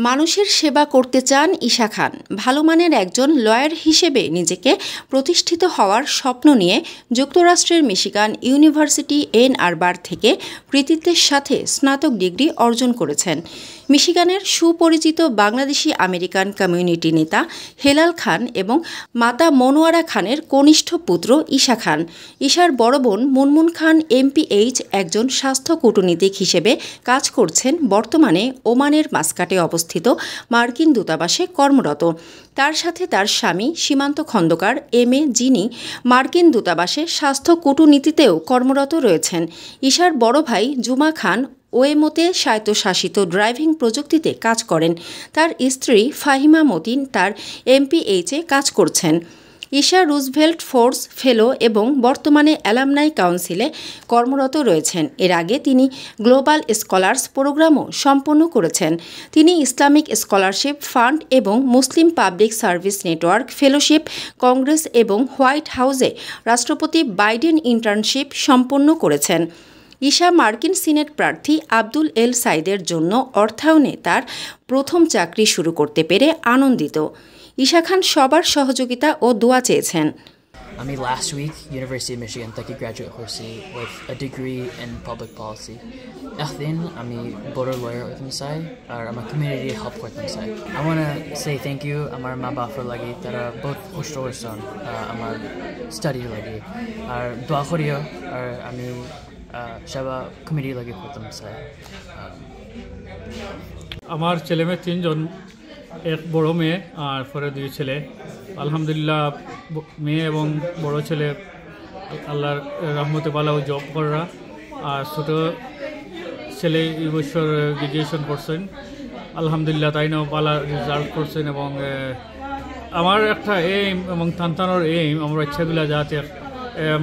মানুষের সেবা করতে চান ঈশা খান। ভালো মানের একজন লয়ার হিসেবে নিজেকে প্রতিষ্ঠিত হওয়ার স্বপ্ন নিয়ে যুক্তরাষ্ট্রের মিশিগান ইউনিভার্সিটি এন আরবার থেকে কৃতিত্বের সাথে স্নাতক ডিগ্রি অর্জন করেছেন। মিশিগানের সুপরিচিত বাংলাদেশি আমেরিকান কমিউনিটি নেতা হেলাল খান এবং মাতা মনোয়ারা খানের কনিষ্ঠ পুত্র ঈশা খান। ঈশার বড় বোন মুনমুন খান এমপিএইচ একজন স্বাস্থ্য কূটনীতিক হিসেবে কাজ করছেন। বর্তমানে ওমানের মাস্কাটে অবস্থিত মার্কিন দূতাবাসে কর্মরত। তার সাথে তার স্বামী সীমান্ত খন্দকার এমএ, যিনি মার্কিন দূতাবাসে স্বাস্থ্য কূটনীতিতেও কর্মরত রয়েছেন। ঈশার বড় ভাই জুমা খান ওয়েমোতে স্বায়ত্তশাসিত ড্রাইভিং প্রযুক্তিতে কাজ করেন। তার স্ত্রী ফাহিমা মতিন তার এমপিএইচে কাজ করছেন। ঈশা রুজভেল্ট ফোর্স ফেলো এবং বর্তমানে অ্যালামনাই কাউন্সিলে কর্মরত রয়েছেন। এর আগে তিনি গ্লোবাল স্কলার্স প্রোগ্রামও সম্পন্ন করেছেন। তিনি ইসলামিক স্কলারশিপ ফান্ড এবং Muslim public service network fellowship, Congress এবং হোয়াইট হাউসে রাষ্ট্রপতি বাইডেন ইন্টার্নশিপ সম্পন্ন করেছেন। ঈশা মার্কিন সিনেট প্রার্থী আব্দুল এল সাইদের জন্য অর্থায়নে তার প্রথম চাকরি শুরু করতে পেরে আনন্দিত। ঈশা খান সবার সহযোগিতা ও দোয়া চেয়েছেন। আমি last week University of Michigan থেকে গ্র্যাজুয়েট করছি with a degree in public policy. এখন আমি বড় লয়ার হইতে চাই আর আমার কমিউনিটি হেল্প করতে চাই। I want to say thank you আমার মা বাবার লাগি, তারা বহুত কষ্ট করছেন আমার স্টাডি লাগি, আর দোয়া করিও আর আমি সেবা কমিউনিটি লাগি করতে চাই। আমার ছেলে মেয়ে 3 জন, এক বড় মেয়ে আর পরে 2 ছেলে। আলহামদুলিল্লাহ মেয়ে এবং বড় ছেলে আল্লাহর রহমতে ভালো জব করা, আর ছোট ছেলে এই বছর গ্রাজুয়েশন করছেন। আলহামদুলিল্লাহ তাই না ভালো রেজাল্ট করছেন। এবং আমার একটা এইম এবং তান্তানোর এইম, আমার ইচ্ছাগুলো যাতে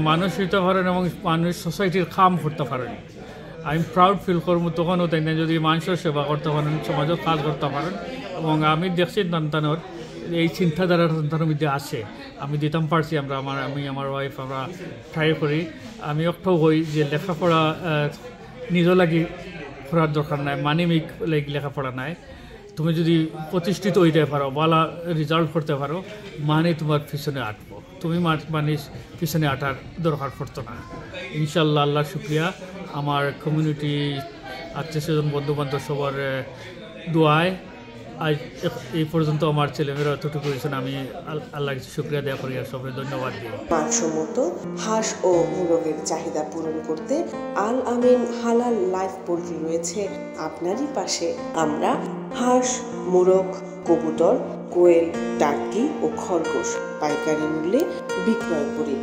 মানুষ হইতে পারেন এবং মানুষ সোসাইটির কাম করতে পারেন। আমি প্রাউড ফিল করবো তখনও তাই না যদি মানুষের সেবা করতে পারেন, সমাজের কাজ করতে পারেন। এবং আমি দেখছি তান্তানোর এই চিন্তাধারা তান্তানোর মধ্যে আছে, আমি দিতাম পারছি। আমি আমার ওয়াইফ আমরা ট্রাই করি। আমি একটাও হই যে লেখাপড়া নিজের লাগি করার দরকার নাই, মানিমিক লাগি লেখাপড়া নাই। তুমি যদি প্রতিষ্ঠিত হইতে পারো, ভালো রেজাল্ট করতে পারো, মানে তোমার পিছনে আঁটবো, তুমি মানুষ পিছনে আঁটার দরকার পড়তো না। ইনশাল্লাহ আল্লাহ শুক্রিয়া, আমার কমিউনিটি আত্মীয় স্বজন বন্ধু বান্ধব সবার দোয়ায় আজ এই পর্যন্ত আমার ছেলেমেয়েরা এতটুকু হয়েছেন। আমি আল্লাহকে শুক্রিয়া দেওয়া করি আর সবাই ধন্যবাদ দিই। মানসম্মত হাঁস ও মুরগের চাহিদা পূরণ করতে আল আমিন হালাল লাইফ পোল্ট্রি রয়েছে আপনারই পাশে। আমরা হাঁস, মুরগ, কবুতর, কোয়েল, টার্কি ও খরগোশ পাইকারি মূল্যে বিক্রয় করি।